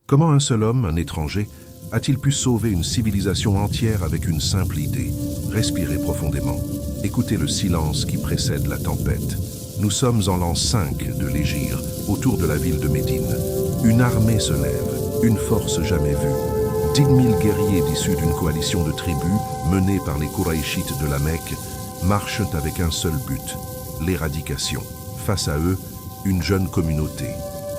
Comment un seul homme, un étranger, a-t-il pu sauver une civilisation entière avec une simple idée? Respirez profondément. Écoutez le silence qui précède la tempête. Nous sommes en l'an 5 de l'Hégire, autour de la ville de Médine. Une armée se lève, une force jamais vue. 10 000 guerriers issus d'une coalition de tribus, menée par les Kouraïchites de la Mecque, marchent avec un seul but, l'éradication. Face à eux, une jeune communauté,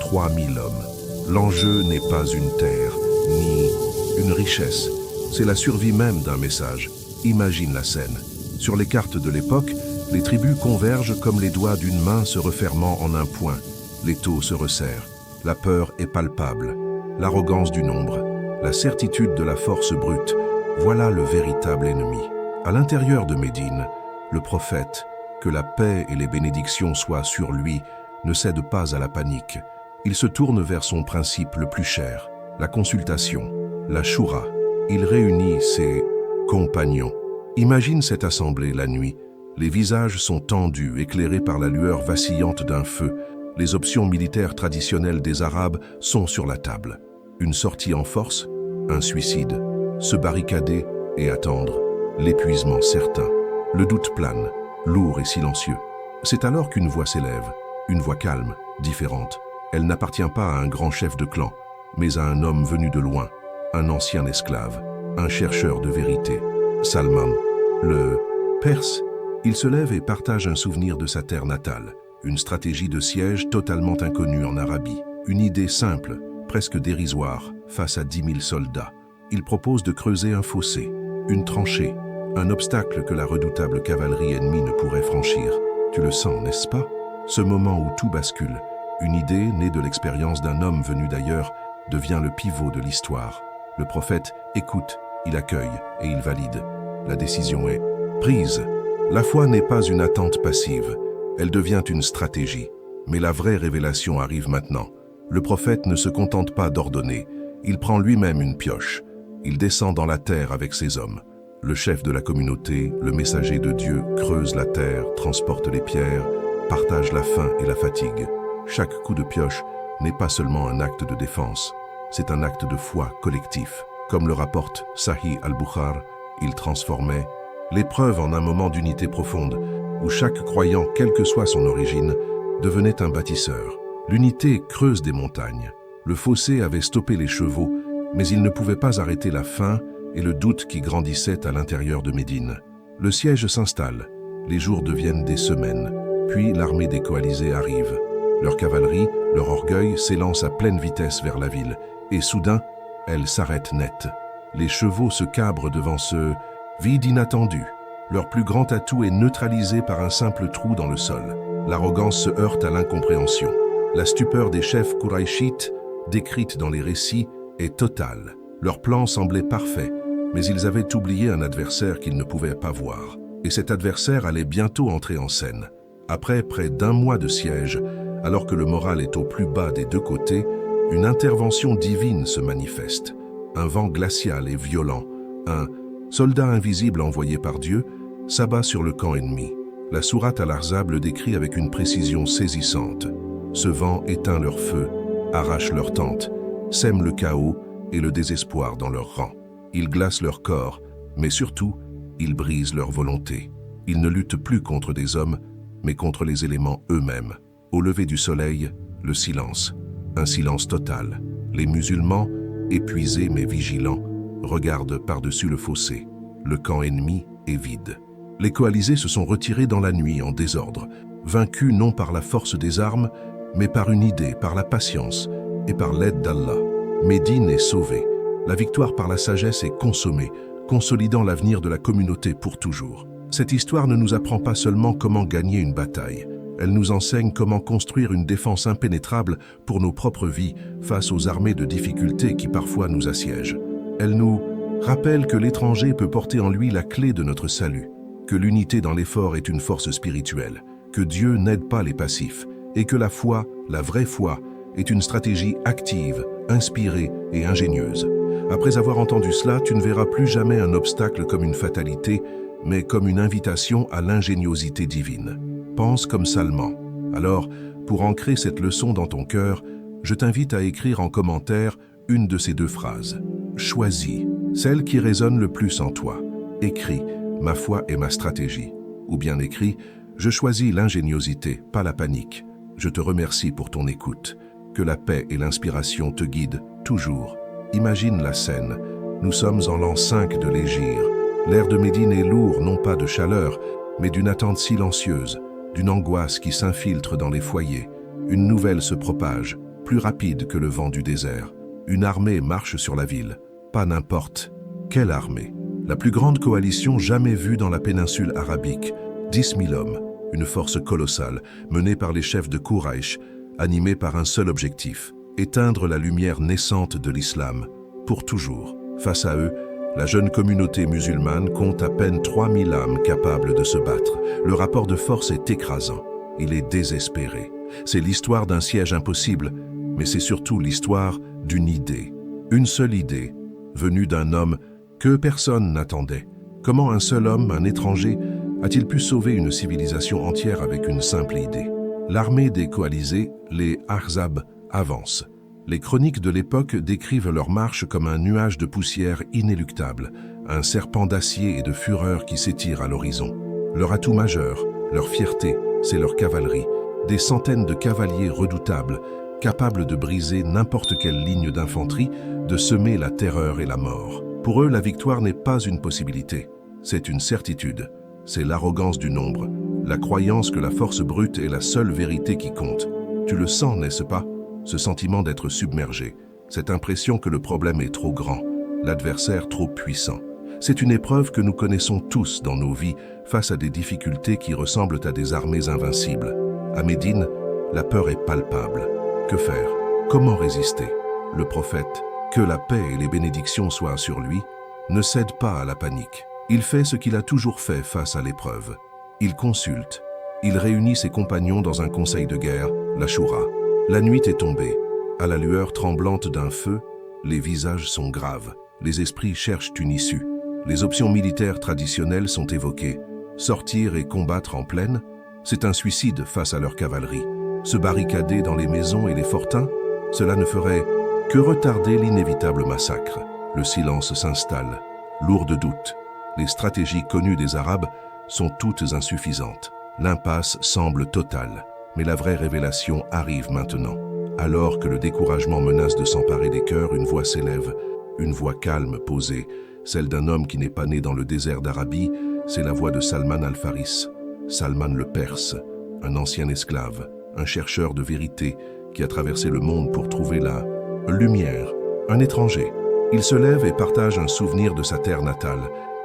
3000 hommes. L'enjeu n'est pas une terre, ni une richesse. C'est la survie même d'un message. Imagine la scène. Sur les cartes de l'époque, les tribus convergent comme les doigts d'une main se refermant en un point. L'étau se resserre. La peur est palpable. L'arrogance du nombre. La certitude de la force brute. Voilà le véritable ennemi. À l'intérieur de Médine, le prophète, que la paix et les bénédictions soient sur lui, ne cède pas à la panique. Il se tourne vers son principe le plus cher, la consultation, la choura. Il réunit ses compagnons. Imagine cette assemblée la nuit. Les visages sont tendus, éclairés par la lueur vacillante d'un feu. Les options militaires traditionnelles des Arabes sont sur la table. Une sortie en force, un suicide, se barricader et attendre, l'épuisement certain. Le doute plane, lourd et silencieux. C'est alors qu'une voix s'élève, une voix calme, différente. Elle n'appartient pas à un grand chef de clan, mais à un homme venu de loin, un ancien esclave, un chercheur de vérité. Salman, le Perse, il se lève et partage un souvenir de sa terre natale, une stratégie de siège totalement inconnue en Arabie, une idée simple, presque dérisoire, face à 10 000 soldats. Il propose de creuser un fossé, une tranchée, un obstacle que la redoutable cavalerie ennemie ne pourrait franchir. Tu le sens, n'est-ce pas? Ce moment où tout bascule, une idée née de l'expérience d'un homme venu d'ailleurs, devient le pivot de l'histoire. Le prophète écoute, il accueille et il valide. La décision est prise. La foi n'est pas une attente passive, elle devient une stratégie. Mais la vraie révélation arrive maintenant. Le prophète ne se contente pas d'ordonner, il prend lui-même une pioche. Il descend dans la terre avec ses hommes. Le chef de la communauté, le messager de Dieu, creuse la terre, transporte les pierres, partage la faim et la fatigue. Chaque coup de pioche n'est pas seulement un acte de défense, c'est un acte de foi collectif. Comme le rapporte Sahih al-Bukhari, il transformait l'épreuve en un moment d'unité profonde, où chaque croyant, quelle que soit son origine, devenait un bâtisseur. L'unité creuse des montagnes. Le fossé avait stoppé les chevaux, mais il ne pouvait pas arrêter la faim et le doute qui grandissait à l'intérieur de Médine. Le siège s'installe, les jours deviennent des semaines, puis l'armée des coalisés arrive. Leur cavalerie, leur orgueil s'élance à pleine vitesse vers la ville, et soudain, elle s'arrête net. Les chevaux se cabrent devant ce vide inattendu. Leur plus grand atout est neutralisé par un simple trou dans le sol. L'arrogance se heurte à l'incompréhension. La stupeur des chefs Kouraïchites, décrite dans les récits, est totale. Leur plan semblait parfait, mais ils avaient oublié un adversaire qu'ils ne pouvaient pas voir. Et cet adversaire allait bientôt entrer en scène. Après près d'un mois de siège, alors que le moral est au plus bas des deux côtés, une intervention divine se manifeste. Un vent glacial et violent, un soldat invisible envoyé par Dieu, s'abat sur le camp ennemi. La sourate Al-Ahzab le décrit avec une précision saisissante. Ce vent éteint leur feu, arrache leurs tentes, sème le chaos et le désespoir dans leurs rangs. Il glace leur corps, mais surtout, il brise leur volonté. Ils ne luttent plus contre des hommes, mais contre les éléments eux-mêmes. Au lever du soleil, le silence. Un silence total. Les musulmans, épuisés mais vigilants, regardent par-dessus le fossé. Le camp ennemi est vide. Les coalisés se sont retirés dans la nuit en désordre, vaincus non par la force des armes, mais par une idée, par la patience et par l'aide d'Allah. Médine est sauvée. La victoire par la sagesse est consommée, consolidant l'avenir de la communauté pour toujours. Cette histoire ne nous apprend pas seulement comment gagner une bataille, elle nous enseigne comment construire une défense impénétrable pour nos propres vies face aux armées de difficultés qui parfois nous assiègent. Elle nous rappelle que l'étranger peut porter en lui la clé de notre salut, que l'unité dans l'effort est une force spirituelle, que Dieu n'aide pas les passifs, et que la foi, la vraie foi, est une stratégie active, inspirée et ingénieuse. Après avoir entendu cela, tu ne verras plus jamais un obstacle comme une fatalité, mais comme une invitation à l'ingéniosité divine. Pense comme Salman. Alors, pour ancrer cette leçon dans ton cœur, je t'invite à écrire en commentaire une de ces deux phrases. Choisis celle qui résonne le plus en toi. Écris « Ma foi est ma stratégie » ou bien écris « Je choisis l'ingéniosité, pas la panique. Je te remercie pour ton écoute. Que la paix et l'inspiration te guident toujours. » Imagine la scène. Nous sommes en l'an 5 de l'Hégire. L'air de Médine est lourd, non pas de chaleur, mais d'une attente silencieuse, d'une angoisse qui s'infiltre dans les foyers. Une nouvelle se propage, plus rapide que le vent du désert. Une armée marche sur la ville. Pas n'importe quelle armée. La plus grande coalition jamais vue dans la péninsule arabique. 10 000 hommes, une force colossale, menée par les chefs de Quraïch, animée par un seul objectif, éteindre la lumière naissante de l'islam, pour toujours. Face à eux, la jeune communauté musulmane compte à peine 3 000 âmes capables de se battre. Le rapport de force est écrasant. Il est désespéré. C'est l'histoire d'un siège impossible, mais c'est surtout l'histoire d'une idée. Une seule idée, venue d'un homme que personne n'attendait. Comment un seul homme, un étranger, a-t-il pu sauver une civilisation entière avec une simple idée? L'armée des coalisés, les Ahzab, avance. Les chroniques de l'époque décrivent leur marche comme un nuage de poussière inéluctable, un serpent d'acier et de fureur qui s'étire à l'horizon. Leur atout majeur, leur fierté, c'est leur cavalerie. Des centaines de cavaliers redoutables, capables de briser n'importe quelle ligne d'infanterie, de semer la terreur et la mort. Pour eux, la victoire n'est pas une possibilité, c'est une certitude. C'est l'arrogance du nombre, la croyance que la force brute est la seule vérité qui compte. Tu le sens, n'est-ce pas? Ce sentiment d'être submergé, cette impression que le problème est trop grand, l'adversaire trop puissant. C'est une épreuve que nous connaissons tous dans nos vies face à des difficultés qui ressemblent à des armées invincibles. À Médine, la peur est palpable. Que faire? Comment résister? Le prophète, que la paix et les bénédictions soient sur lui, ne cède pas à la panique. Il fait ce qu'il a toujours fait face à l'épreuve. Il consulte. Il réunit ses compagnons dans un conseil de guerre, la Shura. La nuit est tombée. À la lueur tremblante d'un feu, les visages sont graves. Les esprits cherchent une issue. Les options militaires traditionnelles sont évoquées. Sortir et combattre en plaine, c'est un suicide face à leur cavalerie. Se barricader dans les maisons et les fortins, cela ne ferait que retarder l'inévitable massacre. Le silence s'installe, lourd de doutes. Les stratégies connues des Arabes sont toutes insuffisantes. L'impasse semble totale, mais la vraie révélation arrive maintenant. Alors que le découragement menace de s'emparer des cœurs, une voix s'élève, une voix calme, posée, celle d'un homme qui n'est pas né dans le désert d'Arabie, c'est la voix de Salman al-Faris. Salman le Perse, un ancien esclave, un chercheur de vérité qui a traversé le monde pour trouver la lumière, un étranger. Il se lève et partage un souvenir de sa terre natale.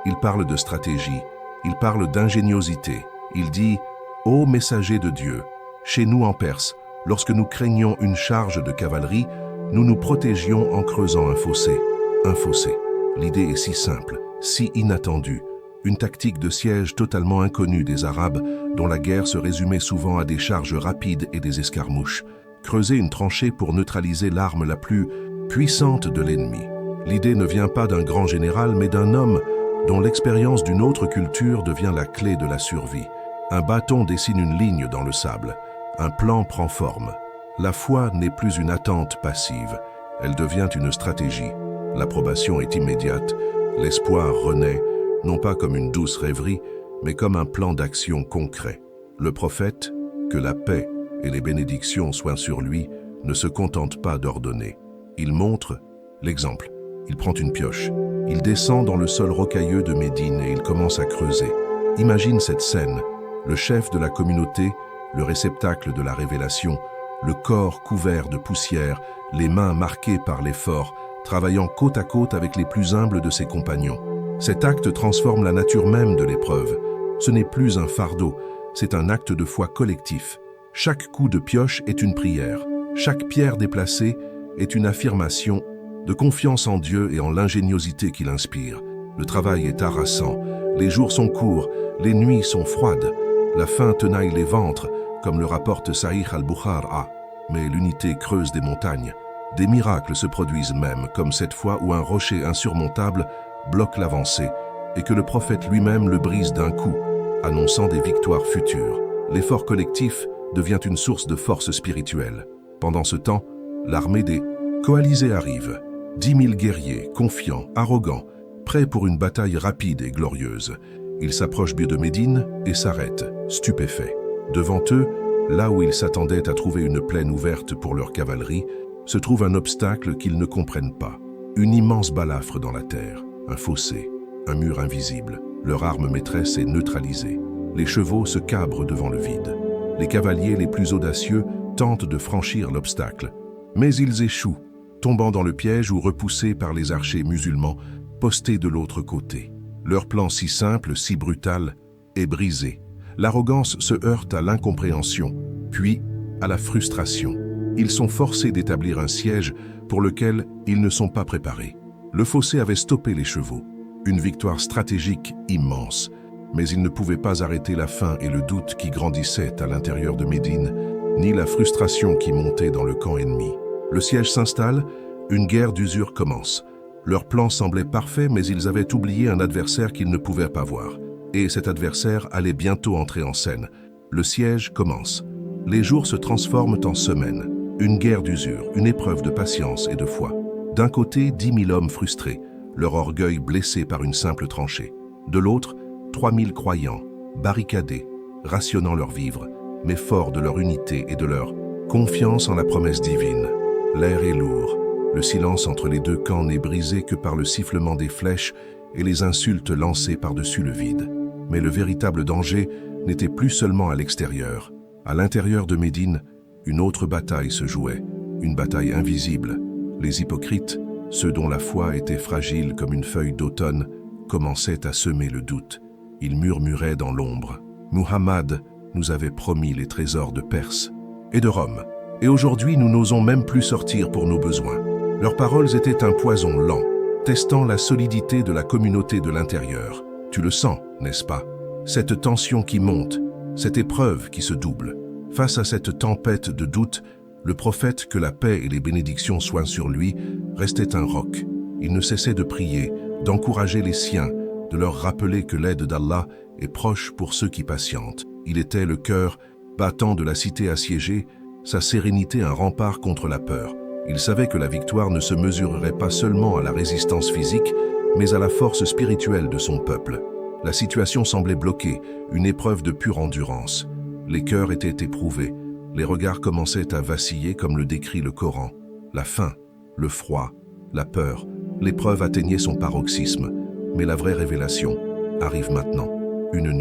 Il parle de stratégie, il parle d'ingéniosité. Il dit « Ô messager de Dieu, chez nous en Perse, lorsque nous craignions une charge de cavalerie, nous nous protégions en creusant un fossé. Un fossé. L'idée est si simple, si inattendue. Une tactique de siège totalement inconnue des Arabes, dont la guerre se résumait souvent à des charges rapides et des escarmouches. Creuser une tranchée pour neutraliser l'arme la plus puissante de l'ennemi. L'idée ne vient pas d'un grand général, mais d'un homme dont l'expérience d'une autre culture devient la clé de la survie. Un bâton dessine une ligne dans le sable. Un plan prend forme. La foi n'est plus une attente passive. Elle devient une stratégie. L'approbation est immédiate. L'espoir renaît, non pas comme une douce rêverie, mais comme un plan d'action concret. Le prophète, que la paix et les bénédictions soient sur lui, ne se contente pas d'ordonner. Il montre l'exemple. Il prend une pioche. Il descend dans le sol rocailleux de Médine et il commence à creuser. Imagine cette scène. Le chef de la communauté, le réceptacle de la révélation, le corps couvert de poussière, les mains marquées par l'effort, travaillant côte à côte avec les plus humbles de ses compagnons. Cet acte transforme la nature même de l'épreuve. Ce n'est plus un fardeau, c'est un acte de foi collectif. Chaque coup de pioche est une prière. Chaque pierre déplacée est une affirmation de confiance en Dieu et en l'ingéniosité qu'il inspire. Le travail est harassant, les jours sont courts, les nuits sont froides. La faim tenaille les ventres, comme le rapporte Sahih al-Bukhari. Mais l'unité creuse des montagnes. Des miracles se produisent même, comme cette fois où un rocher insurmontable bloque l'avancée et que le prophète lui-même le brise d'un coup, annonçant des victoires futures. L'effort collectif devient une source de force spirituelle. Pendant ce temps, l'armée des coalisés arrive. 10 000 guerriers, confiants, arrogants, prêts pour une bataille rapide et glorieuse. Ils s'approchent de Médine et s'arrêtent, stupéfaits. Devant eux, là où ils s'attendaient à trouver une plaine ouverte pour leur cavalerie, se trouve un obstacle qu'ils ne comprennent pas. Une immense balafre dans la terre, un fossé, un mur invisible. Leur arme maîtresse est neutralisée. Les chevaux se cabrent devant le vide. Les cavaliers les plus audacieux tentent de franchir l'obstacle. Mais ils échouent, tombant dans le piège ou repoussés par les archers musulmans postés de l'autre côté. Leur plan si simple, si brutal, est brisé. L'arrogance se heurte à l'incompréhension, puis à la frustration. Ils sont forcés d'établir un siège pour lequel ils ne sont pas préparés. Le fossé avait stoppé les chevaux. Une victoire stratégique immense. Mais ils ne pouvaient pas arrêter la faim et le doute qui grandissaient à l'intérieur de Médine, ni la frustration qui montait dans le camp ennemi. Le siège s'installe, une guerre d'usure commence. Leur plan semblait parfait, mais ils avaient oublié un adversaire qu'ils ne pouvaient pas voir. Et cet adversaire allait bientôt entrer en scène. Le siège commence. Les jours se transforment en semaines. Une guerre d'usure, une épreuve de patience et de foi. D'un côté, 10 000 hommes frustrés, leur orgueil blessé par une simple tranchée. De l'autre, 3 000 croyants, barricadés, rationnant leurs vivres, mais forts de leur unité et de leur confiance en la promesse divine. L'air est lourd. Le silence entre les deux camps n'est brisé que par le sifflement des flèches et les insultes lancées par-dessus le vide. Mais le véritable danger n'était plus seulement à l'extérieur. À l'intérieur de Médine, une autre bataille se jouait, une bataille invisible. Les hypocrites, ceux dont la foi était fragile comme une feuille d'automne, commençaient à semer le doute. Ils murmuraient dans l'ombre. Muhammad nous avait promis les trésors de Perse et de Rome. Et aujourd'hui, nous n'osons même plus sortir pour nos besoins. Leurs paroles étaient un poison lent, testant la solidité de la communauté de l'intérieur. Tu le sens, n'est-ce pas? Cette tension qui monte, cette épreuve qui se double. Face à cette tempête de doute, le prophète, que la paix et les bénédictions soient sur lui, restait un roc. Il ne cessait de prier, d'encourager les siens, de leur rappeler que l'aide d'Allah est proche pour ceux qui patientent. Il était le cœur battant de la cité assiégée, sa sérénité un rempart contre la peur. Il savait que la victoire ne se mesurerait pas seulement à la résistance physique, mais à la force spirituelle de son peuple. La situation semblait bloquée, une épreuve de pure endurance. Les cœurs étaient éprouvés, les regards commençaient à vaciller comme le décrit le Coran. La faim, le froid, la peur, l'épreuve atteignait son paroxysme. Mais la vraie révélation arrive maintenant. Une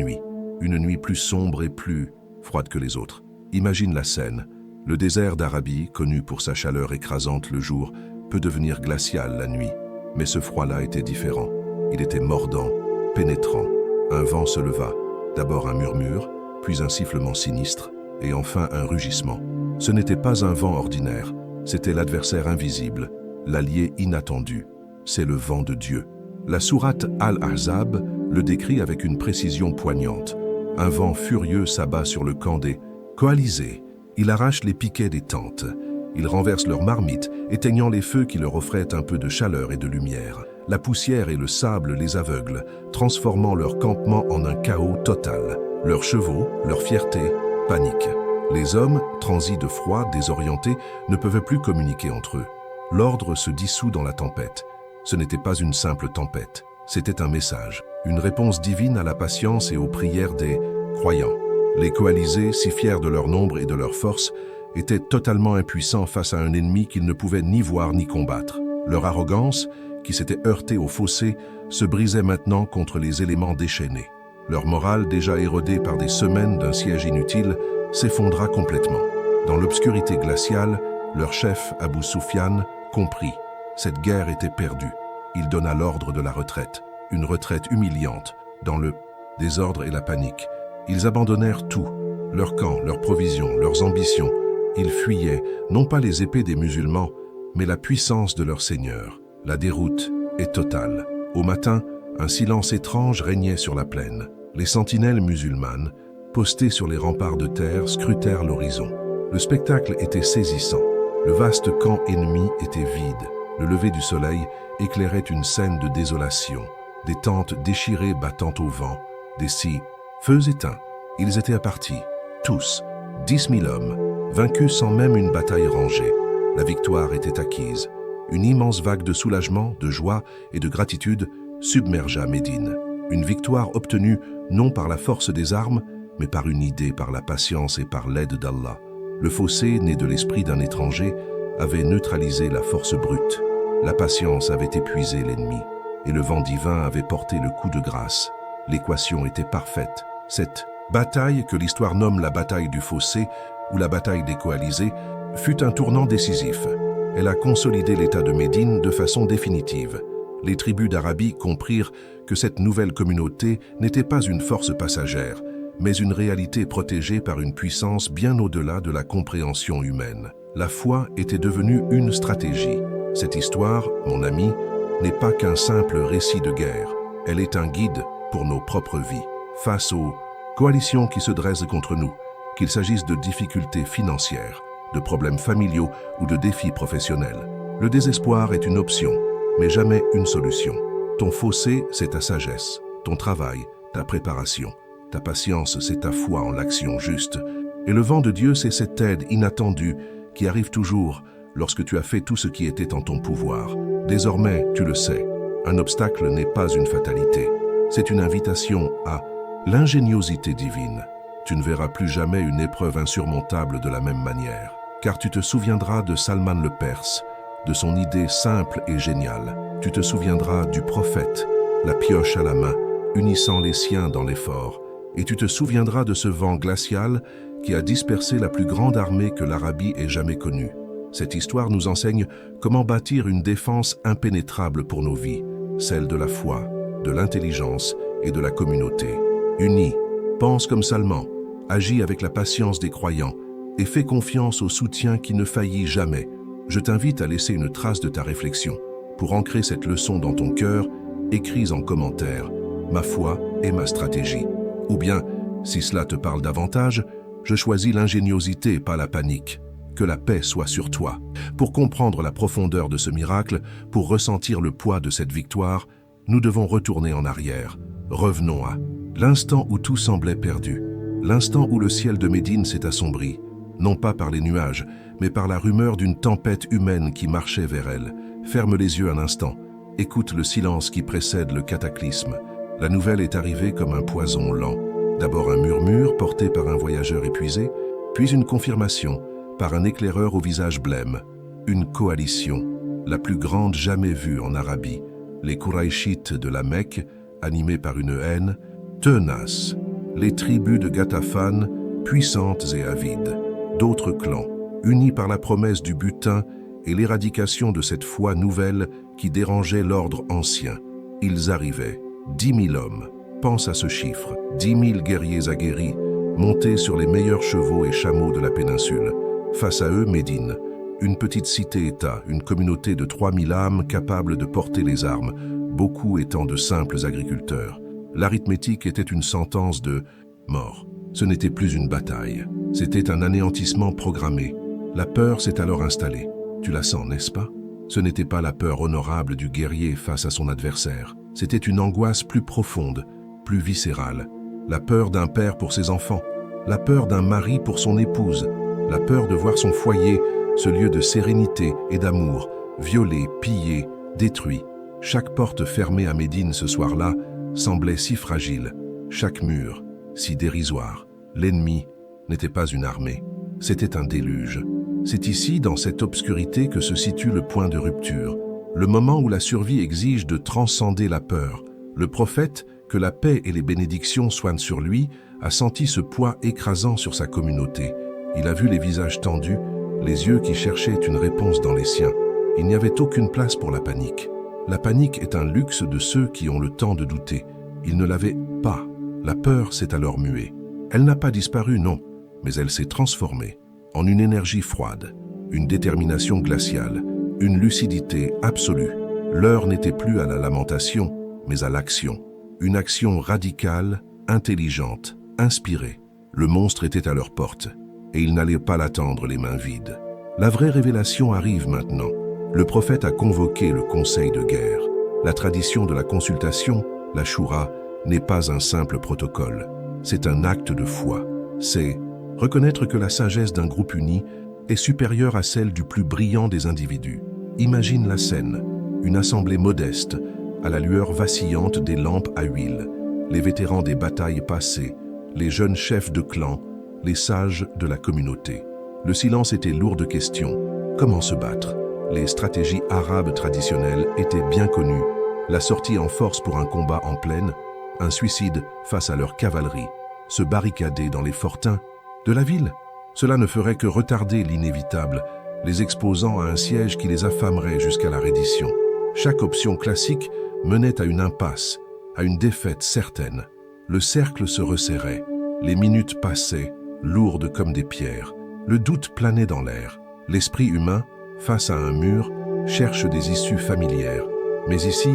nuit plus sombre et plus froide que les autres. Imagine la scène. Le désert d'Arabie, connu pour sa chaleur écrasante le jour, peut devenir glacial la nuit. Mais ce froid-là était différent. Il était mordant, pénétrant. Un vent se leva. D'abord un murmure, puis un sifflement sinistre, et enfin un rugissement. Ce n'était pas un vent ordinaire, c'était l'adversaire invisible, l'allié inattendu. C'est le vent de Dieu. La sourate Al-Ahzab le décrit avec une précision poignante. Un vent furieux s'abat sur le camp des coalisés. Il arrache les piquets des tentes. Il renverse leurs marmites, éteignant les feux qui leur offraient un peu de chaleur et de lumière. La poussière et le sable les aveuglent, transformant leur campement en un chaos total. Leurs chevaux, leur fierté, paniquent. Les hommes, transis de froid, désorientés, ne peuvent plus communiquer entre eux. L'ordre se dissout dans la tempête. Ce n'était pas une simple tempête, c'était un message, une réponse divine à la patience et aux prières des croyants. Les coalisés, si fiers de leur nombre et de leur force, étaient totalement impuissants face à un ennemi qu'ils ne pouvaient ni voir ni combattre. Leur arrogance, qui s'était heurtée au fossé, se brisait maintenant contre les éléments déchaînés. Leur morale, déjà érodée par des semaines d'un siège inutile, s'effondra complètement. Dans l'obscurité glaciale, leur chef, Abu Sufyan, comprit. Cette guerre était perdue. Il donna l'ordre de la retraite, une retraite humiliante, dans le désordre et la panique. Ils abandonnèrent tout, leur camp, leurs provisions, leurs ambitions. Ils fuyaient, non pas les épées des musulmans, mais la puissance de leur Seigneur. La déroute est totale. Au matin, un silence étrange régnait sur la plaine. Les sentinelles musulmanes, postées sur les remparts de terre, scrutèrent l'horizon. Le spectacle était saisissant. Le vaste camp ennemi était vide. Le lever du soleil éclairait une scène de désolation. Des tentes déchirées battant au vent, des feux éteints. Ils étaient partis, tous, 10 000 hommes, vaincus sans même une bataille rangée. La victoire était acquise. Une immense vague de soulagement, de joie et de gratitude submergea Médine. Une victoire obtenue non par la force des armes, mais par une idée, par la patience et par l'aide d'Allah. Le fossé, né de l'esprit d'un étranger, avait neutralisé la force brute. La patience avait épuisé l'ennemi, et le vent divin avait porté le coup de grâce. L'équation était parfaite. Cette bataille, que l'histoire nomme la bataille du fossé ou la bataille des coalisés, fut un tournant décisif. Elle a consolidé l'État de Médine de façon définitive. Les tribus d'Arabie comprirent que cette nouvelle communauté n'était pas une force passagère, mais une réalité protégée par une puissance bien au-delà de la compréhension humaine. La foi était devenue une stratégie. Cette histoire, mon ami, n'est pas qu'un simple récit de guerre. Elle est un guide pour nos propres vies. Face aux coalitions qui se dressent contre nous, qu'il s'agisse de difficultés financières, de problèmes familiaux ou de défis professionnels, le désespoir est une option, mais jamais une solution. Ton fossé, c'est ta sagesse, ton travail, ta préparation. Ta patience, c'est ta foi en l'action juste. Et le vent de Dieu, c'est cette aide inattendue qui arrive toujours lorsque tu as fait tout ce qui était en ton pouvoir. Désormais, tu le sais, un obstacle n'est pas une fatalité. C'est une invitation à l'ingéniosité divine. Tu ne verras plus jamais une épreuve insurmontable de la même manière, car tu te souviendras de Salman le Perse, de son idée simple et géniale. Tu te souviendras du prophète, la pioche à la main, unissant les siens dans l'effort. Et tu te souviendras de ce vent glacial qui a dispersé la plus grande armée que l'Arabie ait jamais connue. Cette histoire nous enseigne comment bâtir une défense impénétrable pour nos vies, celle de la foi, de l'intelligence et de la communauté. Unis, pense comme Salman, agis avec la patience des croyants et fais confiance au soutien qui ne faillit jamais. Je t'invite à laisser une trace de ta réflexion. Pour ancrer cette leçon dans ton cœur, écris en commentaire « Ma foi et ma stratégie ». Ou bien, si cela te parle davantage, je choisis l'ingéniosité, pas la panique. Que la paix soit sur toi. Pour comprendre la profondeur de ce miracle, pour ressentir le poids de cette victoire, nous devons retourner en arrière. Revenons à l'instant où tout semblait perdu, l'instant où le ciel de Médine s'est assombri, non pas par les nuages, mais par la rumeur d'une tempête humaine qui marchait vers elle. Ferme les yeux un instant, écoute le silence qui précède le cataclysme. La nouvelle est arrivée comme un poison lent. D'abord un murmure porté par un voyageur épuisé, puis une confirmation par un éclaireur au visage blême. Une coalition, la plus grande jamais vue en Arabie. Les Qurayshites de la Mecque, animés par une haine tenace. Les tribus de Ghatafan, puissantes et avides. D'autres clans, unis par la promesse du butin et l'éradication de cette foi nouvelle qui dérangeait l'ordre ancien. Ils arrivaient. 10 000 hommes, pense à ce chiffre, 10 000 guerriers aguerris, montés sur les meilleurs chevaux et chameaux de la péninsule. Face à eux, Médine, une petite cité-État, une communauté de 3 000 âmes capables de porter les armes, beaucoup étant de simples agriculteurs. L'arithmétique était une sentence de mort. Ce n'était plus une bataille, c'était un anéantissement programmé. La peur s'est alors installée. Tu la sens, n'est-ce pas? Ce n'était pas la peur honorable du guerrier face à son adversaire. C'était une angoisse plus profonde, plus viscérale. La peur d'un père pour ses enfants, la peur d'un mari pour son épouse, la peur de voir son foyer, ce lieu de sérénité et d'amour, violé, pillé, détruit. Chaque porte fermée à Médine ce soir-là semblait si fragile, chaque mur si dérisoire. L'ennemi n'était pas une armée, c'était un déluge. C'est ici, dans cette obscurité, que se situe le point de rupture, le moment où la survie exige de transcender la peur. Le prophète, que la paix et les bénédictions soient sur lui, a senti ce poids écrasant sur sa communauté. Il a vu les visages tendus, les yeux qui cherchaient une réponse dans les siens. Il n'y avait aucune place pour la panique. La panique est un luxe de ceux qui ont le temps de douter. Ils ne l'avaient pas. La peur s'est alors muée. Elle n'a pas disparu, non, mais elle s'est transformée en une énergie froide, une détermination glaciale, une lucidité absolue. L'heure n'était plus à la lamentation, mais à l'action. Une action radicale, intelligente, inspirée. Le monstre était à leur porte, et ils n'allaient pas l'attendre les mains vides. La vraie révélation arrive maintenant. Le prophète a convoqué le conseil de guerre. La tradition de la consultation, la Choura, n'est pas un simple protocole. C'est un acte de foi. C'est reconnaître que la sagesse d'un groupe uni est supérieure à celle du plus brillant des individus. Imagine la scène, une assemblée modeste, à la lueur vacillante des lampes à huile, les vétérans des batailles passées, les jeunes chefs de clan, les sages de la communauté. Le silence était lourd de questions. Comment se battre? Les stratégies arabes traditionnelles étaient bien connues. La sortie en force pour un combat en plaine, un suicide face à leur cavalerie, se barricader dans les fortins de la ville. Cela ne ferait que retarder l'inévitable, les exposant à un siège qui les affamerait jusqu'à la reddition. Chaque option classique menait à une impasse, à une défaite certaine. Le cercle se resserrait, les minutes passaient, lourdes comme des pierres. Le doute planait dans l'air. L'esprit humain, face à un mur, cherche des issues familières. Mais ici,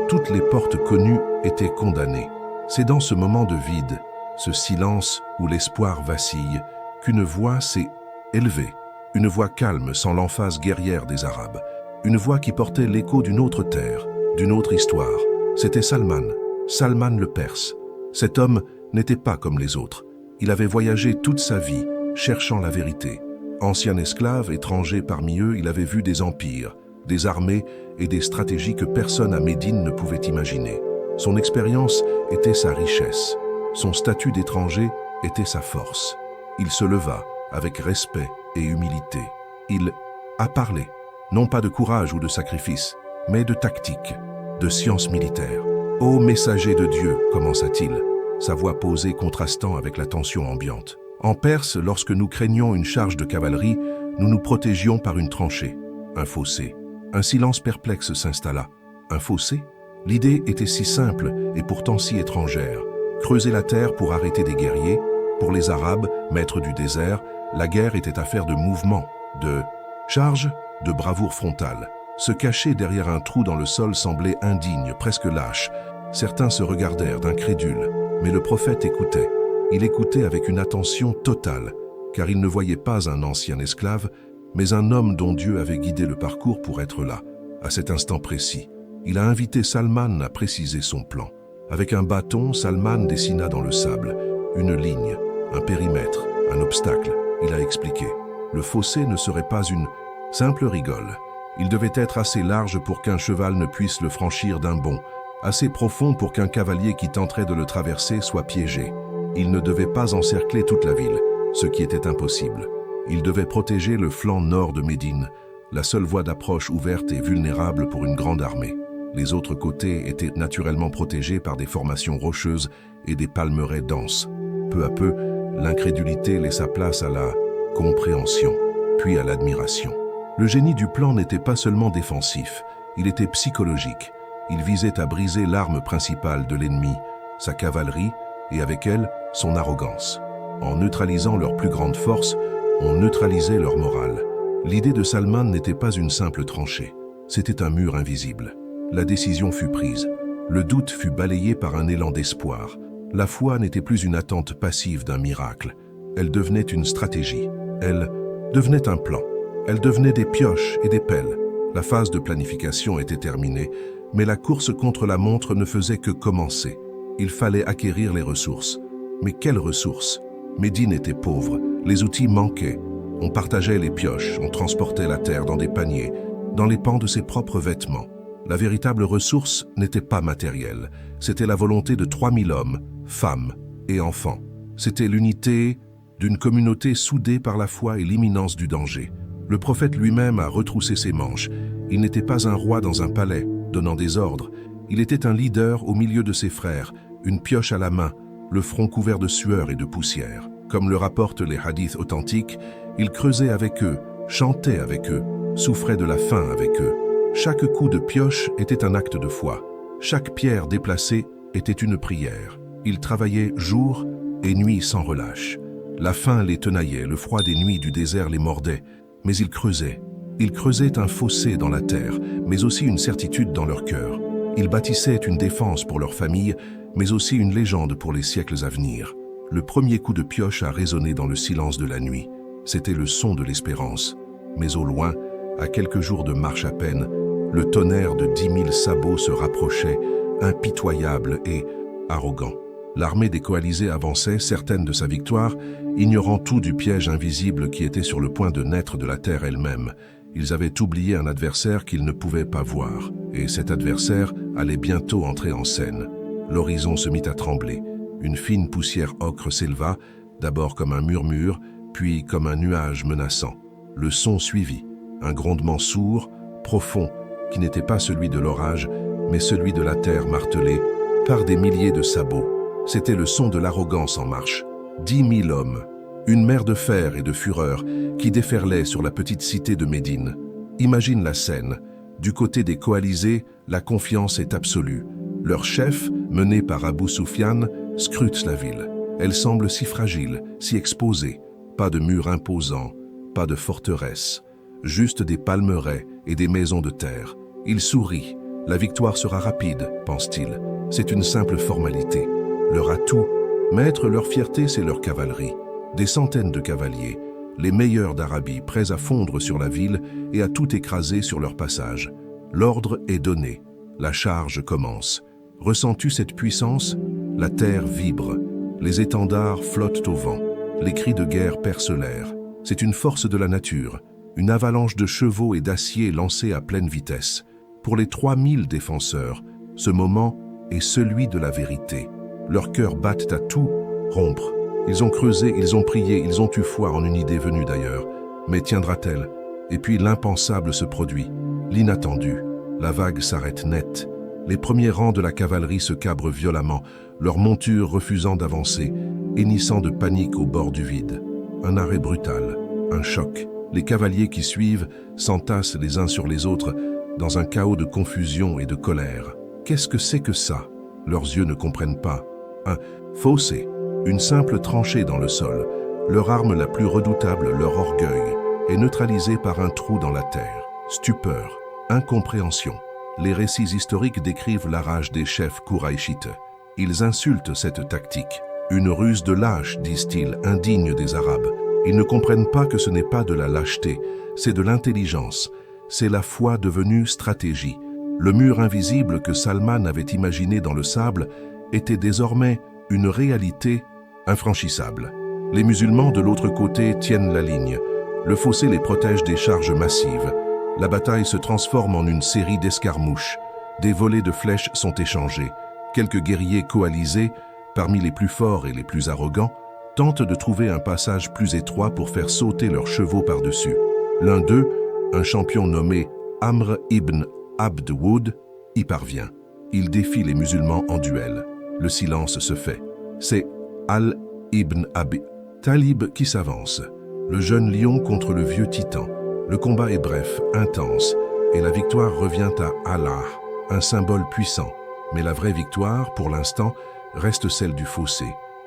toutes les portes connues étaient condamnées. C'est dans ce moment de vide, ce silence où l'espoir vacille, qu'une voix s'est élevée. Une voix calme sans l'emphase guerrière des Arabes. Une voix qui portait l'écho d'une autre terre, d'une autre histoire. C'était Salman, Salman le Perse. Cet homme n'était pas comme les autres. Il avait voyagé toute sa vie, cherchant la vérité. Ancien esclave, étranger parmi eux, il avait vu des empires, des armées et des stratégies que personne à Médine ne pouvait imaginer. Son expérience était sa richesse. Son statut d'étranger était sa force. Il se leva avec respect et humilité. Il a parlé, non pas de courage ou de sacrifice, mais de tactique, de science militaire. « Ô messager de Dieu », commença-t-il, sa voix posée contrastant avec la tension ambiante. En Perse, lorsque nous craignions une charge de cavalerie, nous nous protégions par une tranchée, un fossé. Un silence perplexe s'installa. Un fossé? L'idée était si simple et pourtant si étrangère. Creuser la terre pour arrêter des guerriers. Pour les Arabes, maîtres du désert, la guerre était affaire de mouvement, de charge, de bravoure frontale. Se cacher derrière un trou dans le sol semblait indigne, presque lâche. Certains se regardèrent d'incrédules, mais le prophète écoutait. Il écoutait avec une attention totale, car il ne voyait pas un ancien esclave, mais un homme dont Dieu avait guidé le parcours pour être là, à cet instant précis. Il a invité Salman à préciser son plan. Avec un bâton, Salman dessina dans le sable une ligne, un périmètre, un obstacle. Il a expliqué. Le fossé ne serait pas une simple rigole. Il devait être assez large pour qu'un cheval ne puisse le franchir d'un bond, assez profond pour qu'un cavalier qui tenterait de le traverser soit piégé. Il ne devait pas encercler toute la ville, ce qui était impossible. Il devait protéger le flanc nord de Médine, la seule voie d'approche ouverte et vulnérable pour une grande armée. Les autres côtés étaient naturellement protégés par des formations rocheuses et des palmeraies denses. Peu à peu, l'incrédulité laissa place à la compréhension, puis à l'admiration. Le génie du plan n'était pas seulement défensif, il était psychologique. Il visait à briser l'arme principale de l'ennemi, sa cavalerie, et avec elle, son arrogance. En neutralisant leur plus grande force, on neutralisait leur morale. L'idée de Salman n'était pas une simple tranchée, c'était un mur invisible. La décision fut prise. Le doute fut balayé par un élan d'espoir. La foi n'était plus une attente passive d'un miracle. Elle devenait une stratégie. Elle devenait un plan. Elle devenait des pioches et des pelles. La phase de planification était terminée, mais la course contre la montre ne faisait que commencer. Il fallait acquérir les ressources. Mais quelles ressources? Médine était pauvre, les outils manquaient. On partageait les pioches, on transportait la terre dans des paniers, dans les pans de ses propres vêtements. La véritable ressource n'était pas matérielle, c'était la volonté de 3000 hommes, femmes et enfants. C'était l'unité d'une communauté soudée par la foi et l'imminence du danger. Le prophète lui-même a retroussé ses manches. Il n'était pas un roi dans un palais, donnant des ordres. Il était un leader au milieu de ses frères, une pioche à la main, le front couvert de sueur et de poussière. Comme le rapportent les hadiths authentiques, il creusait avec eux, chantait avec eux, souffrait de la faim avec eux. Chaque coup de pioche était un acte de foi. Chaque pierre déplacée était une prière. Ils travaillaient jour et nuit sans relâche. La faim les tenaillait, le froid des nuits du désert les mordait, mais ils creusaient. Ils creusaient un fossé dans la terre, mais aussi une certitude dans leur cœur. Ils bâtissaient une défense pour leur famille, mais aussi une légende pour les siècles à venir. Le premier coup de pioche a résonné dans le silence de la nuit. C'était le son de l'espérance. Mais au loin, à quelques jours de marche à peine, le tonnerre de 10 000 sabots se rapprochait, impitoyable et arrogant. L'armée des coalisés avançait, certaine de sa victoire, ignorant tout du piège invisible qui était sur le point de naître de la terre elle-même. Ils avaient oublié un adversaire qu'ils ne pouvaient pas voir, et cet adversaire allait bientôt entrer en scène. L'horizon se mit à trembler. Une fine poussière ocre s'éleva, d'abord comme un murmure, puis comme un nuage menaçant. Le son suivit, un grondement sourd, profond, qui n'était pas celui de l'orage, mais celui de la terre martelée par des milliers de sabots. C'était le son de l'arrogance en marche. 10 000 hommes, une mer de fer et de fureur qui déferlait sur la petite cité de Médine. Imagine la scène. Du côté des coalisés, la confiance est absolue. Leur chef, mené par Abou Soufiane, scrute la ville. Elle semble si fragile, si exposée. Pas de murs imposants, pas de forteresse, juste des palmeraies et des maisons de terre. Il sourit. La victoire sera rapide, pense-t-il. C'est une simple formalité. Leur atout, mettre leur fierté, c'est leur cavalerie. Des centaines de cavaliers, les meilleurs d'Arabie, prêts à fondre sur la ville et à tout écraser sur leur passage. L'ordre est donné. La charge commence. Ressens-tu cette puissance? La terre vibre. Les étendards flottent au vent. Les cris de guerre percent l'air. C'est une force de la nature, une avalanche de chevaux et d'acier lancés à pleine vitesse. Pour les 3000 défenseurs, ce moment est celui de la vérité. Leurs cœurs battent à tout rompre. Ils ont creusé, ils ont prié, ils ont eu foi en une idée venue d'ailleurs. Mais tiendra-t-elle? Et puis l'impensable se produit, l'inattendu. La vague s'arrête net. Les premiers rangs de la cavalerie se cabrent violemment, leurs montures refusant d'avancer, hennissant de panique au bord du vide. Un arrêt brutal, un choc. Les cavaliers qui suivent s'entassent les uns sur les autres dans un chaos de confusion et de colère. Qu'est-ce que c'est que ça? Leurs yeux ne comprennent pas. Un fossé, une simple tranchée dans le sol. Leur arme la plus redoutable, leur orgueil, est neutralisée par un trou dans la terre. Stupeur, incompréhension. Les récits historiques décrivent la rage des chefs kouraïchites. Ils insultent cette tactique. Une ruse de lâche, disent-ils, indigne des Arabes. Ils ne comprennent pas que ce n'est pas de la lâcheté, c'est de l'intelligence. C'est la foi devenue stratégie. Le mur invisible que Salman avait imaginé dans le sable était désormais une réalité infranchissable. Les musulmans de l'autre côté tiennent la ligne. Le fossé les protège des charges massives. La bataille se transforme en une série d'escarmouches. Des volées de flèches sont échangées. Quelques guerriers coalisés, parmi les plus forts et les plus arrogants, tentent de trouver un passage plus étroit pour faire sauter leurs chevaux par-dessus. L'un d'eux, un champion nommé Amr ibn Abd Wood, y parvient. Il défie les musulmans en duel. Le silence se fait. C'est Al ibn Abi Talib qui s'avance. Le jeune lion contre le vieux titan. Le combat est bref, intense, et la victoire revient à Allah, un symbole puissant. Mais la vraie victoire, pour l'instant, reste celle du fossé.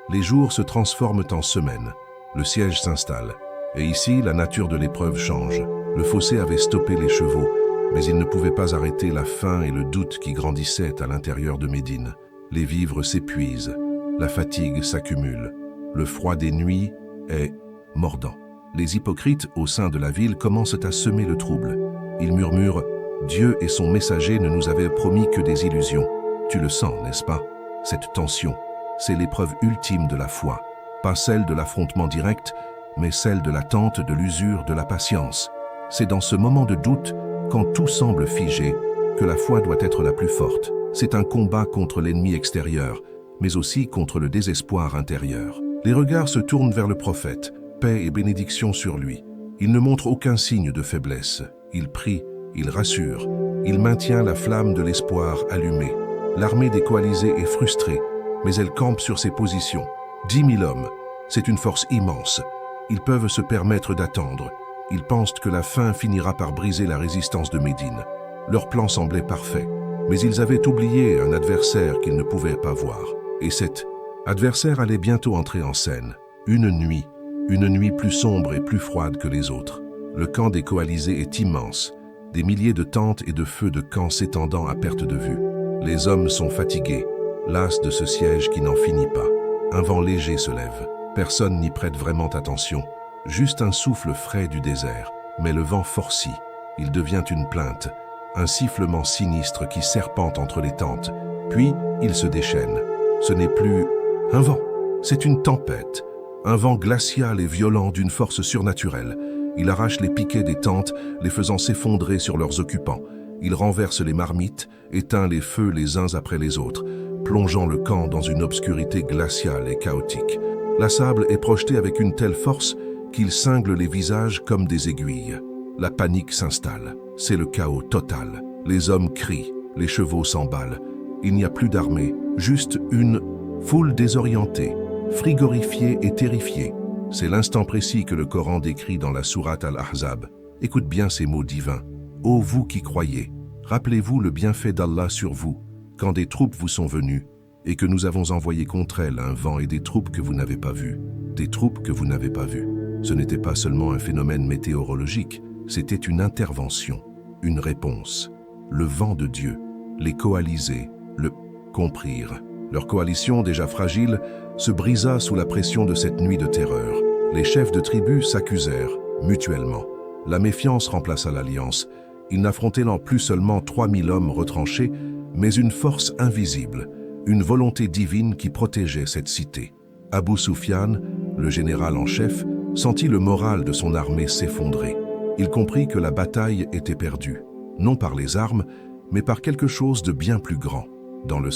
Les jours se transforment en semaines. Le siège s'installe. Et ici, la nature de l'épreuve change. Le fossé avait stoppé les chevaux, mais il ne pouvait pas arrêter la faim et le doute qui grandissaient à l'intérieur de Médine. Les vivres s'épuisent, la fatigue s'accumule. Le froid des nuits est mordant. Les hypocrites au sein de la ville commencent à semer le trouble. Ils murmurent « Dieu et son messager ne nous avaient promis que des illusions ». Tu le sens, n'est-ce pas? Cette tension, c'est l'épreuve ultime de la foi. Pas celle de l'affrontement direct, mais celle de l'attente, de l'usure, de la patience. C'est dans ce moment de doute, quand tout semble figé, que la foi doit être la plus forte. C'est un combat contre l'ennemi extérieur, mais aussi contre le désespoir intérieur. Les regards se tournent vers le prophète, paix et bénédiction sur lui. Il ne montre aucun signe de faiblesse. Il prie, il rassure, il maintient la flamme de l'espoir allumée. L'armée des coalisés est frustrée, mais elle campe sur ses positions. 10 000 hommes, c'est une force immense. Ils peuvent se permettre d'attendre. Ils pensent que la faim finira par briser la résistance de Médine. Leur plan semblait parfait, mais ils avaient oublié un adversaire qu'ils ne pouvaient pas voir. Et cet adversaire allait bientôt entrer en scène. Une nuit plus sombre et plus froide que les autres. Le camp des coalisés est immense, des milliers de tentes et de feux de camp s'étendant à perte de vue. Les hommes sont fatigués, las de ce siège qui n'en finit pas. Un vent léger se lève. Personne n'y prête vraiment attention. Juste un souffle frais du désert. Mais le vent forcit. Il devient une plainte, un sifflement sinistre qui serpente entre les tentes. Puis, il se déchaîne. Ce n'est plus un vent, c'est une tempête. Un vent glacial et violent d'une force surnaturelle. Il arrache les piquets des tentes, les faisant s'effondrer sur leurs occupants. Il renverse les marmites, éteint les feux les uns après les autres, plongeant le camp dans une obscurité glaciale et chaotique. La sable est projetée avec une telle force qu'il cingle les visages comme des aiguilles. La panique s'installe. C'est le chaos total. Les hommes crient, les chevaux s'emballent. Il n'y a plus d'armée, juste une foule désorientée, frigorifiée et terrifiée. C'est l'instant précis que le Coran décrit dans la sourate Al-Ahzab. Écoute bien ces mots divins. Ô vous qui croyez, rappelez-vous le bienfait d'Allah sur vous, quand des troupes vous sont venues, et que nous avons envoyé contre elles un vent et des troupes que vous n'avez pas vues. Des troupes que vous n'avez pas vues. Ce n'était pas seulement un phénomène météorologique, c'était une intervention, une réponse. Le vent de Dieu, les coalisés, le comprirent. Leur coalition, déjà fragile, se brisa sous la pression de cette nuit de terreur. Les chefs de tribus s'accusèrent, mutuellement. La méfiance remplaça l'alliance. Ils n'affrontaient plus seulement 3000 hommes retranchés, mais une force invisible, une volonté divine qui protégeait cette cité. Abu Sufyan, le général en chef, sentit le moral de son armée s'effondrer. Il comprit que la bataille était perdue, non par les armes, mais par quelque chose de bien plus grand. Dans le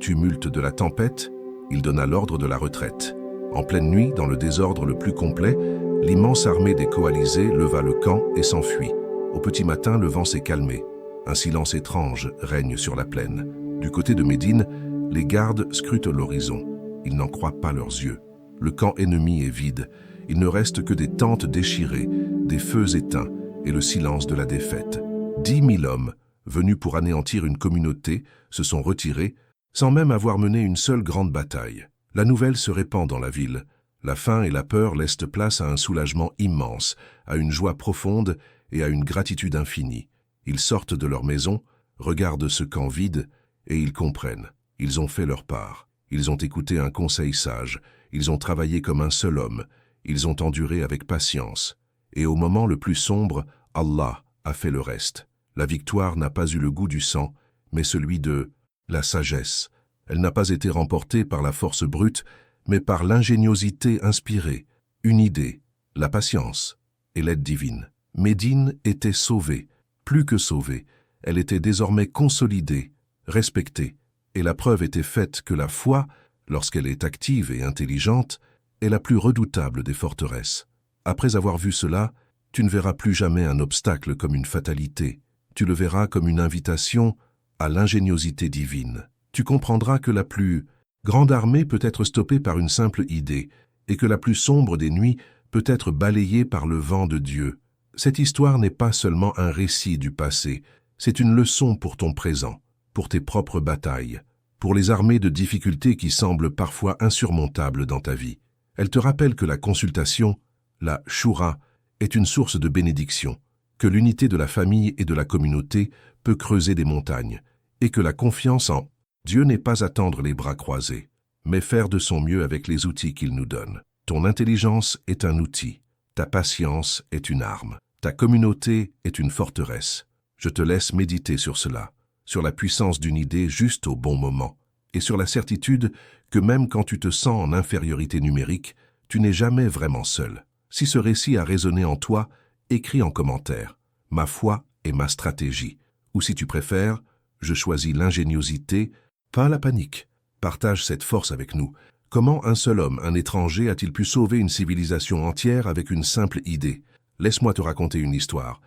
tumulte de la tempête, il donna l'ordre de la retraite. En pleine nuit, dans le désordre le plus complet, l'immense armée des coalisés leva le camp et s'enfuit. Au petit matin, le vent s'est calmé. Un silence étrange règne sur la plaine. Du côté de Médine, les gardes scrutent l'horizon. Ils n'en croient pas leurs yeux. Le camp ennemi est vide. Il ne reste que des tentes déchirées, des feux éteints et le silence de la défaite. 10 000 hommes, venus pour anéantir une communauté, se sont retirés, sans même avoir mené une seule grande bataille. La nouvelle se répand dans la ville. La faim et la peur laissent place à un soulagement immense, à une joie profonde et à une gratitude infinie. Ils sortent de leur maison, regardent ce camp vide, et ils comprennent. Ils ont fait leur part. Ils ont écouté un conseil sage. Ils ont travaillé comme un seul homme. Ils ont enduré avec patience. Et au moment le plus sombre, Allah a fait le reste. La victoire n'a pas eu le goût du sang, mais celui de la sagesse. Elle n'a pas été remportée par la force brute, mais par l'ingéniosité inspirée, une idée, la patience et l'aide divine. Médine était sauvée, plus que sauvée, elle était désormais consolidée, respectée, et la preuve était faite que la foi, lorsqu'elle est active et intelligente, est la plus redoutable des forteresses. Après avoir vu cela, tu ne verras plus jamais un obstacle comme une fatalité, tu le verras comme une invitation à l'ingéniosité divine. Tu comprendras que la plus grande armée peut être stoppée par une simple idée, et que la plus sombre des nuits peut être balayée par le vent de Dieu. Cette histoire n'est pas seulement un récit du passé, c'est une leçon pour ton présent, pour tes propres batailles, pour les armées de difficultés qui semblent parfois insurmontables dans ta vie. Elle te rappelle que la consultation, la shura, est une source de bénédiction, que l'unité de la famille et de la communauté peut creuser des montagnes, et que la confiance en Dieu n'est pas attendre les bras croisés, mais faire de son mieux avec les outils qu'il nous donne. Ton intelligence est un outil, ta patience est une arme, ta communauté est une forteresse. Je te laisse méditer sur cela, sur la puissance d'une idée juste au bon moment, et sur la certitude que même quand tu te sens en infériorité numérique, tu n'es jamais vraiment seul. Si ce récit a résonné en toi, écris en commentaire « Ma foi et ma stratégie » ou si tu préfères, je choisis l'ingéniosité, pas la panique. Partage cette force avec nous. Comment un seul homme, un étranger, a-t-il pu sauver une civilisation entière avec une simple idée? Laisse-moi te raconter une histoire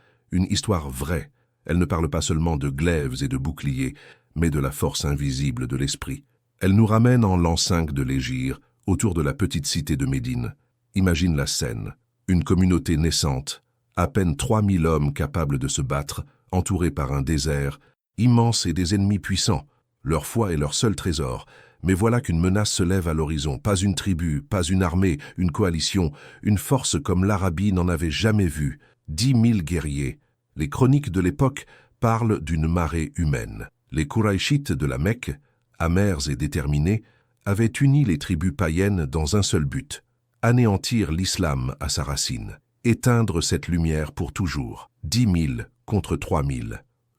vraie. Elle ne parle pas seulement de glaives et de boucliers, mais de la force invisible de l'esprit. Elle nous ramène en l'an 5 de l'Hégire, autour de la petite cité de Médine. Imagine la scène, une communauté naissante, à peine 3000 hommes capables de se battre, entourés par un désert, immense et des ennemis puissants. Leur foi est leur seul trésor. Mais voilà qu'une menace se lève à l'horizon. Pas une tribu, pas une armée, une coalition, une force comme l'Arabie n'en avait jamais vue. 10 000 guerriers. Les chroniques de l'époque parlent d'une marée humaine. Les Kouraïchites de la Mecque, amers et déterminés, avaient uni les tribus païennes dans un seul but, anéantir l'islam à sa racine, éteindre cette lumière pour toujours. 10 000 contre 3 000.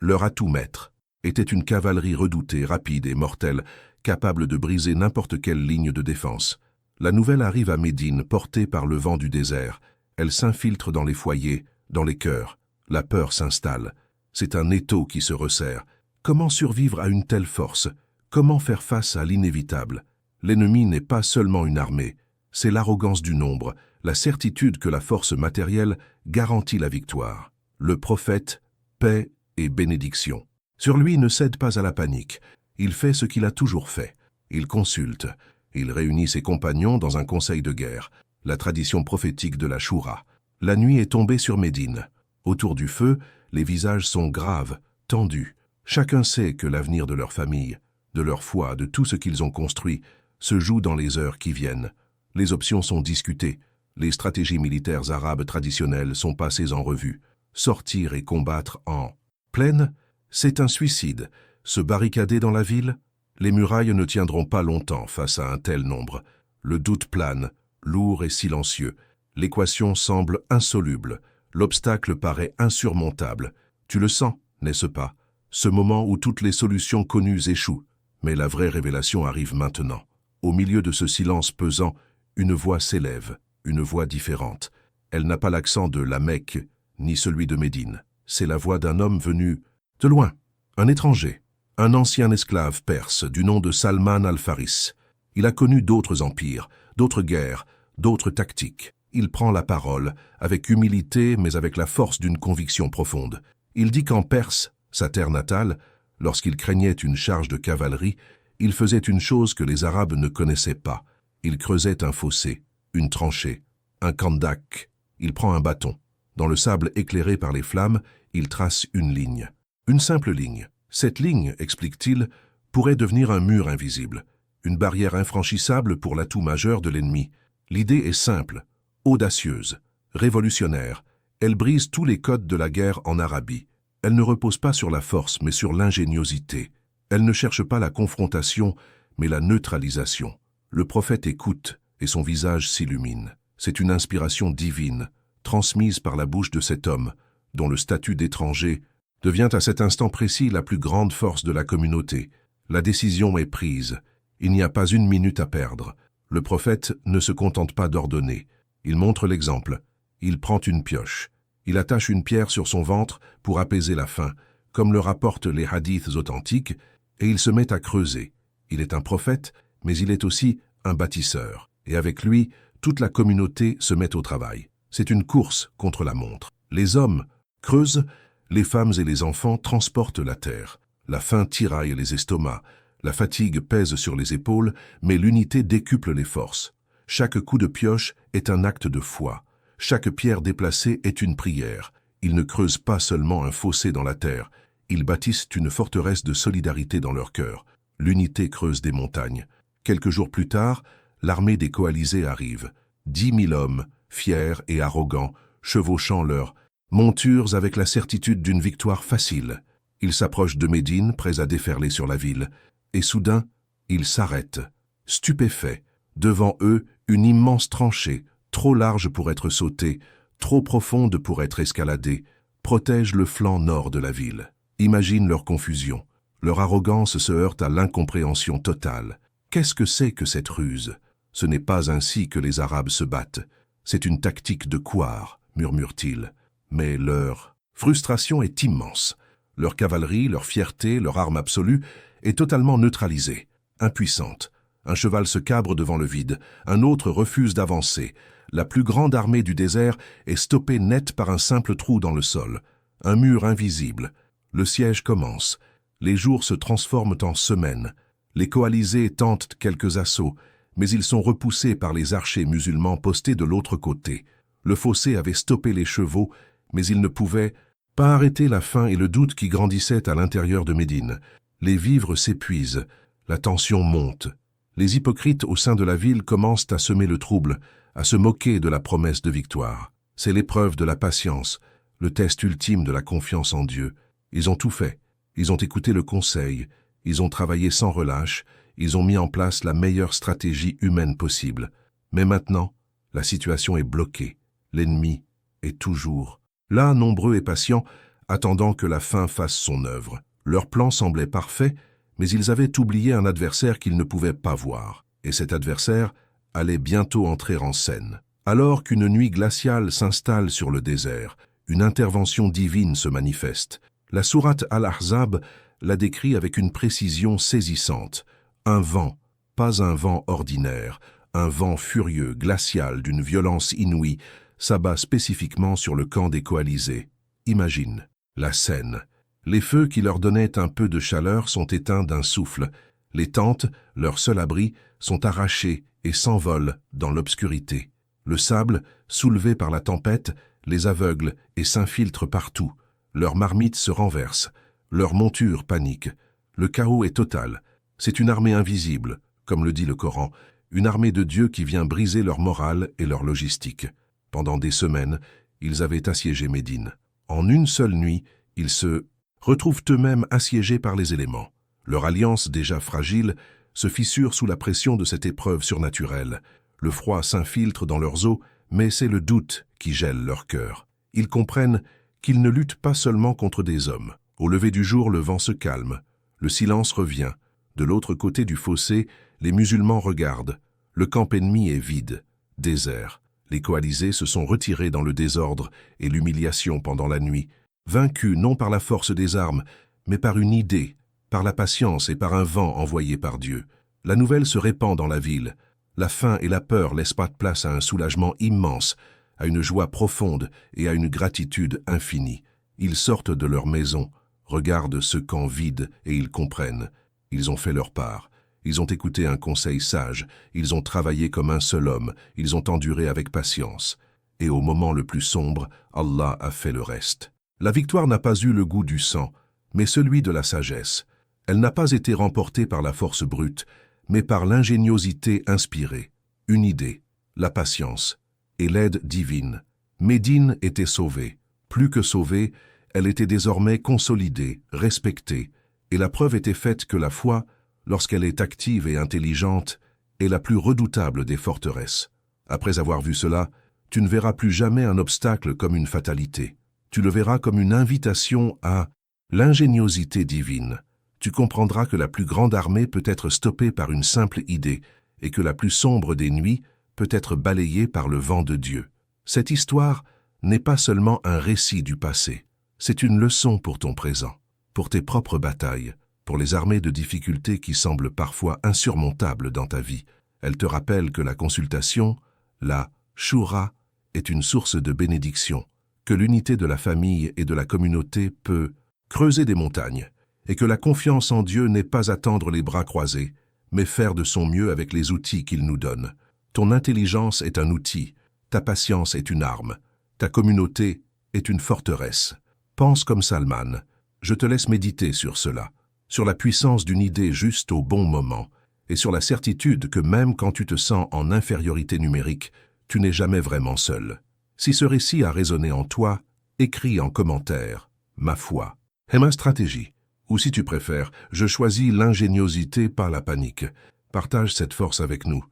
Leur atout maître était une cavalerie redoutée, rapide et mortelle, capable de briser n'importe quelle ligne de défense. La nouvelle arrive à Médine, portée par le vent du désert. Elle s'infiltre dans les foyers, dans les cœurs. La peur s'installe. C'est un étau qui se resserre. Comment survivre à une telle force? Comment faire face à l'inévitable? L'ennemi n'est pas seulement une armée, c'est l'arrogance du nombre, la certitude que la force matérielle garantit la victoire. Le prophète, paix et bénédiction. Sur lui ne cède pas à la panique. Il fait ce qu'il a toujours fait. Il consulte. Il réunit ses compagnons dans un conseil de guerre, la tradition prophétique de la Choura. La nuit est tombée sur Médine. Autour du feu, les visages sont graves, tendus. Chacun sait que l'avenir de leur famille, de leur foi, de tout ce qu'ils ont construit, se joue dans les heures qui viennent. Les options sont discutées. Les stratégies militaires arabes traditionnelles sont passées en revue. Sortir et combattre en plaine, c'est un suicide. Se barricader dans la ville, les murailles ne tiendront pas longtemps face à un tel nombre. Le doute plane, lourd et silencieux. L'équation semble insoluble. L'obstacle paraît insurmontable. Tu le sens, n'est-ce pas? Ce moment où toutes les solutions connues échouent. Mais la vraie révélation arrive maintenant. Au milieu de ce silence pesant, une voix s'élève, une voix différente. Elle n'a pas l'accent de la Mecque, ni celui de Médine. C'est la voix d'un homme venu de loin, un étranger, un ancien esclave perse du nom de Salman al-Faris. Il a connu d'autres empires, d'autres guerres, d'autres tactiques. Il prend la parole, avec humilité mais avec la force d'une conviction profonde. Il dit qu'en Perse, sa terre natale, lorsqu'il craignait une charge de cavalerie, il faisait une chose que les Arabes ne connaissaient pas. Il creusait un fossé, une tranchée, un kandak. Il prend un bâton. Dans le sable éclairé par les flammes, il trace une ligne. Une simple ligne. Cette ligne, explique-t-il, pourrait devenir un mur invisible, une barrière infranchissable pour l'atout majeur de l'ennemi. L'idée est simple, audacieuse, révolutionnaire. Elle brise tous les codes de la guerre en Arabie. Elle ne repose pas sur la force, mais sur l'ingéniosité. Elle ne cherche pas la confrontation, mais la neutralisation. Le prophète écoute, et son visage s'illumine. C'est une inspiration divine, transmise par la bouche de cet homme, dont le statut d'étranger devient à cet instant précis la plus grande force de la communauté. La décision est prise. Il n'y a pas une minute à perdre. Le prophète ne se contente pas d'ordonner. Il montre l'exemple. Il prend une pioche. Il attache une pierre sur son ventre pour apaiser la faim, comme le rapportent les hadiths authentiques, et il se met à creuser. Il est un prophète, mais il est aussi un bâtisseur. Et avec lui, toute la communauté se met au travail. C'est une course contre la montre. Les hommes creusent, les femmes et les enfants transportent la terre. La faim tiraille les estomacs, la fatigue pèse sur les épaules, mais l'unité décuple les forces. Chaque coup de pioche est un acte de foi. Chaque pierre déplacée est une prière. Ils ne creusent pas seulement un fossé dans la terre, ils bâtissent une forteresse de solidarité dans leur cœur. L'unité creuse des montagnes. Quelques jours plus tard, l'armée des coalisés arrive. 10 000 hommes, fiers et arrogants, chevauchant leurs montures avec la certitude d'une victoire facile. Ils s'approchent de Médine, prêts à déferler sur la ville. Et soudain, ils s'arrêtent, stupéfaits. Devant eux, une immense tranchée, trop large pour être sautée, trop profonde pour être escaladée, protège le flanc nord de la ville. Imagine leur confusion. Leur arrogance se heurte à l'incompréhension totale. Qu'est-ce que c'est que cette ruse? Ce n'est pas ainsi que les Arabes se battent. C'est une tactique de couard, murmure-t-il. Mais leur frustration est immense. Leur cavalerie, leur fierté, leur arme absolue est totalement neutralisée, impuissante. Un cheval se cabre devant le vide, un autre refuse d'avancer. La plus grande armée du désert est stoppée net par un simple trou dans le sol, un mur invisible. Le siège commence. Les jours se transforment en semaines. Les coalisés tentent quelques assauts, mais ils sont repoussés par les archers musulmans postés de l'autre côté. Le fossé avait stoppé les chevaux, mais ils ne pouvaient pas arrêter la faim et le doute qui grandissait à l'intérieur de Médine. Les vivres s'épuisent, la tension monte. Les hypocrites au sein de la ville commencent à semer le trouble, à se moquer de la promesse de victoire. C'est l'épreuve de la patience, le test ultime de la confiance en Dieu. Ils ont tout fait. Ils ont écouté le conseil. Ils ont travaillé sans relâche. Ils ont mis en place la meilleure stratégie humaine possible. Mais maintenant, la situation est bloquée. L'ennemi est toujours là, nombreux et patients, attendant que la faim fasse son œuvre. Leur plan semblait parfait, mais ils avaient oublié un adversaire qu'ils ne pouvaient pas voir. Et cet adversaire allait bientôt entrer en scène. Alors qu'une nuit glaciale s'installe sur le désert, une intervention divine se manifeste. La sourate Al-Ahzab la décrit avec une précision saisissante. Un vent, pas un vent ordinaire, un vent furieux, glacial, d'une violence inouïe, s'abat spécifiquement sur le camp des coalisés. Imagine la scène. Les feux qui leur donnaient un peu de chaleur sont éteints d'un souffle. Les tentes, leur seul abri, sont arrachées et s'envolent dans l'obscurité. Le sable, soulevé par la tempête, les aveugle et s'infiltre partout. Leurs marmites se renversent. Leurs montures paniquent. Le chaos est total. C'est une armée invisible, comme le dit le Coran, une armée de Dieu qui vient briser leur morale et leur logistique. Pendant des semaines, ils avaient assiégé Médine. En une seule nuit, ils se retrouvent eux-mêmes assiégés par les éléments. Leur alliance, déjà fragile, se fissure sous la pression de cette épreuve surnaturelle. Le froid s'infiltre dans leurs os, mais c'est le doute qui gèle leur cœur. Ils comprennent qu'ils ne luttent pas seulement contre des hommes. Au lever du jour, le vent se calme. Le silence revient. De l'autre côté du fossé, les musulmans regardent. Le camp ennemi est vide, désert. Les coalisés se sont retirés dans le désordre et l'humiliation pendant la nuit, vaincus non par la force des armes, mais par une idée, par la patience et par un vent envoyé par Dieu. La nouvelle se répand dans la ville. La faim et la peur laissent pas de place à un soulagement immense, à une joie profonde et à une gratitude infinie. Ils sortent de leur maison, regardent ce camp vide et ils comprennent. Ils ont fait leur part. Ils ont écouté un conseil sage. Ils ont travaillé comme un seul homme. Ils ont enduré avec patience. Et au moment le plus sombre, Allah a fait le reste. La victoire n'a pas eu le goût du sang, mais celui de la sagesse. Elle n'a pas été remportée par la force brute, mais par l'ingéniosité inspirée, une idée, la patience et l'aide divine. Médine était sauvée. Plus que sauvée, elle était désormais consolidée, respectée, et la preuve était faite que la foi, lorsqu'elle est active et intelligente, est la plus redoutable des forteresses. Après avoir vu cela, tu ne verras plus jamais un obstacle comme une fatalité. Tu le verras comme une invitation à l'ingéniosité divine. Tu comprendras que la plus grande armée peut être stoppée par une simple idée et que la plus sombre des nuits peut être balayée par le vent de Dieu. Cette histoire n'est pas seulement un récit du passé, c'est une leçon pour ton présent, pour tes propres batailles, pour les armées de difficultés qui semblent parfois insurmontables dans ta vie. Elle te rappelle que la consultation, la Shura, est une source de bénédiction, que l'unité de la famille et de la communauté peut creuser des montagnes, et que la confiance en Dieu n'est pas attendre les bras croisés, mais faire de son mieux avec les outils qu'il nous donne. Ton intelligence est un outil, ta patience est une arme, ta communauté est une forteresse. Pense comme Salman, je te laisse méditer sur cela, sur la puissance d'une idée juste au bon moment, et sur la certitude que même quand tu te sens en infériorité numérique, tu n'es jamais vraiment seul. Si ce récit a résonné en toi, écris en commentaire « Ma foi » et ma stratégie. Ou si tu préfères, je choisis l'ingéniosité par la panique. Partage cette force avec nous.